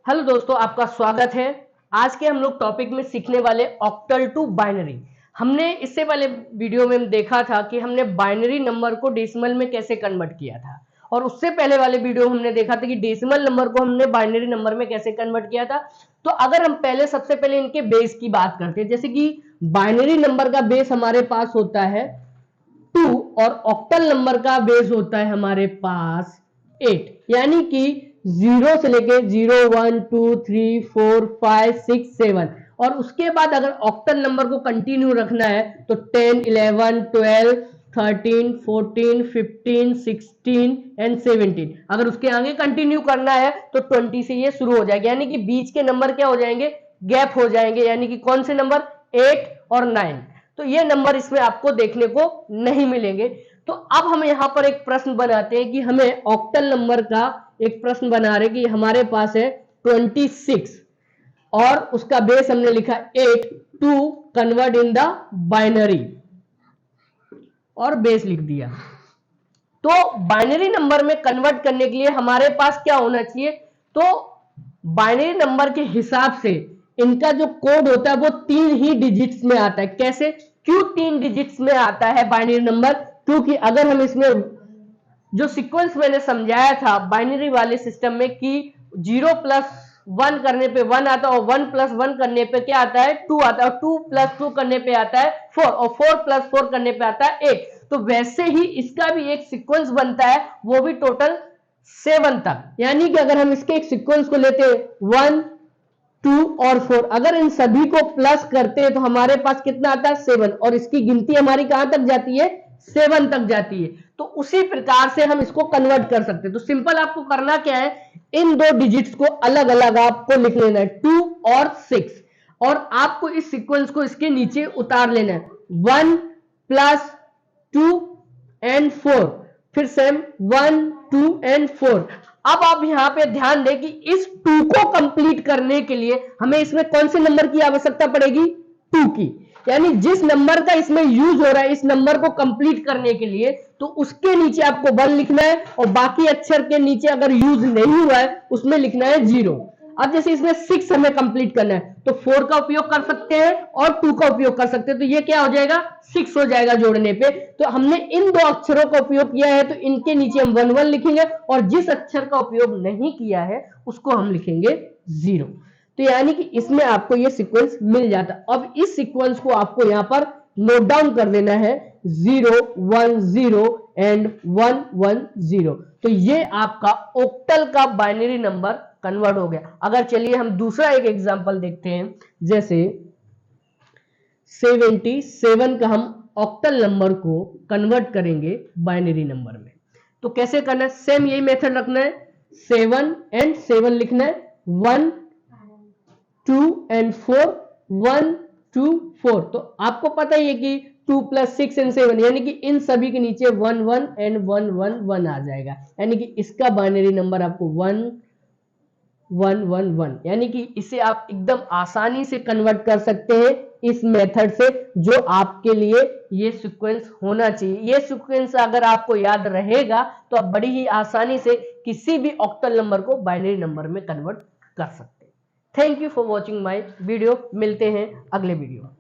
Hello दोस्तों, आपका स्वागत है। आज के हम लोग टॉपिक में सीखने वाले ऑक्टल टू बाइनरी। हमने इससे वाले वीडियो में देखा था कि हमने बाइनरी नंबर को डेसिमल में कैसे कन्वर्ट किया था, और उससे पहले वाले वीडियो हमने देखा था कि डेसिमल नंबर को हमने बाइनरी नंबर में कैसे कन्वर्ट किया था। तो अगर हम सबसे पहले इनके बेस की बात करते हैं, जैसे कि बाइनरी नंबर का बेस हमारे पास होता है 2 और ऑक्टल नंबर का बेस होता है हमारे पास 8, यानी कि 0 से लेके 0 1 2 3 4 5 6 7, और उसके बाद अगर ऑक्टल नंबर को कंटिन्यू रखना है तो 10 11 12 13 14 15 16 एंड 17। अगर उसके आगे कंटिन्यू करना है तो 20 से ये शुरू हो जाएगा, यानी कि बीच के नंबर क्या हो जाएंगे, गैप हो जाएंगे, यानी कि कौन से नंबर 8 और 9। तो ये नंबर इसमें आपको देखने को नहीं मिलेंगे। तो अब हम यहां पर एक प्रश्न बनाते हैं कि हमें ऑक्टल नंबर का एक प्रश्न बना रहे कि हमारे पास है 26 और उसका बेस हमने लिखा 8 to convert in the binary और बेस लिख दिया। तो बाइनरी नंबर में कन्वर्ट करने के लिए हमारे पास क्या होना चाहिए, तो बाइनरी नंबर के हिसाब से इनका जो कोड होता है वो 3 ही डिजिट्स में आता है। कैसे, क्यों 3 डिजिट्स में आता है बाइनरी नंबर, क्योंकि अगर हम इसमें जो सीक्वेंस मैंने समझाया था बाइनरी वाले सिस्टम में कि 0 प्लस 1 करने पे 1 आता है और 1 प्लस 1 करने पे क्या आता है, 2 आता है, और 2 प्लस 2 करने पे आता है 4, और 4 प्लस 4 करने पे आता है 8। तो वैसे ही इसका भी एक सीक्वेंस बनता है, वो भी टोटल 7 तक। यानी कि अगर हम इसके एक सीक्वेंस को लेते हैं 1 2 और 4, अगर इन सभी को प्लस करते हैं तो हमारे पास कितना आता है 7, और इसकी गिनती हमारी कहां तक जाती है, 7 तक जाती है। तो उसी प्रकार से हम इसको कन्वर्ट कर सकते हैं। तो सिंपल आपको करना क्या है, इन दो डिजिट्स को अलग अलग आपको लिख लेना है 2 और 6, और आपको इस सीक्वेंस को इसके नीचे उतार लेना है 1 प्लस 2 एंड 4, फिर सेम 1 2 एंड 4। अब आप यहां पे ध्यान दें कि इस 2 को कंप्लीट करने के लिए हमें इसमें कौन से नंबर की आवश्यकता पड़ेगी, 2 की। यानी जिस नंबर का इसमें यूज हो रहा है इस नंबर को कंप्लीट करने के लिए, तो उसके नीचे आपको 1 लिखना है, और बाकी अक्षर के नीचे अगर यूज नहीं हुआ है उसमें लिखना है 0। अब जैसे इसमें 6 हमें कंप्लीट करना है तो 4 का उपयोग कर सकते हैं और 2 का उपयोग कर सकते हैं, तो ये क्या हो जाएगा, 6 हो जाएगा जोड़ने पे। तो हमने इन दो अक्षरों का उपयोग किया है तो इनके नीचे हम 1 1 लिखेंगे, और जिस अक्षर का उपयोग नहीं किया है उसको हम लिखेंगे 0। तो यानी कि इसमें आपको ये सीक्वेंस मिल जाता है। अब इस सीक्वेंस को आपको यहां पर नोट डाउन कर देना है 0 1 0 एंड 1 1 0। तो ये आपका ओक्टल का बाइनरी नंबर कन्वर्ट हो गया। अगर चलिए हम दूसरा एक एग्जांपल देखते हैं, जैसे 77 का हम ऑक्टल नंबर को कन्वर्ट करेंगे बाइनरी नंबर में। तो कैसे करना है, सेम यही मेथड रखना है, 7 एंड 7 लिखना है, 1 2 एंड 4 1 2 4। तो आपको पता ही है कि 2 प्लस 6 एंड 7, यानी कि इन सभी के नीचे 1 1 एंड 1 1 1 आ जाएगा, यानी कि इसका बाइनरी नंबर आपको 1 1 1 1, यानी कि इसे आप एकदम आसानी से कन्वर्ट कर सकते हैं इस मेथड से, जो आपके लिए ये सीक्वेंस होना चाहिए। ये सीक्वेंस अगर आपको याद रहेगा तो आप बड़ी ही आसानी से किसी भी ऑक्टल नंबर को बाइनरी नंबर में कन्वर्ट कर सकते हैं। Thank you for watching my video. मिलते हैं अगले वीडियो।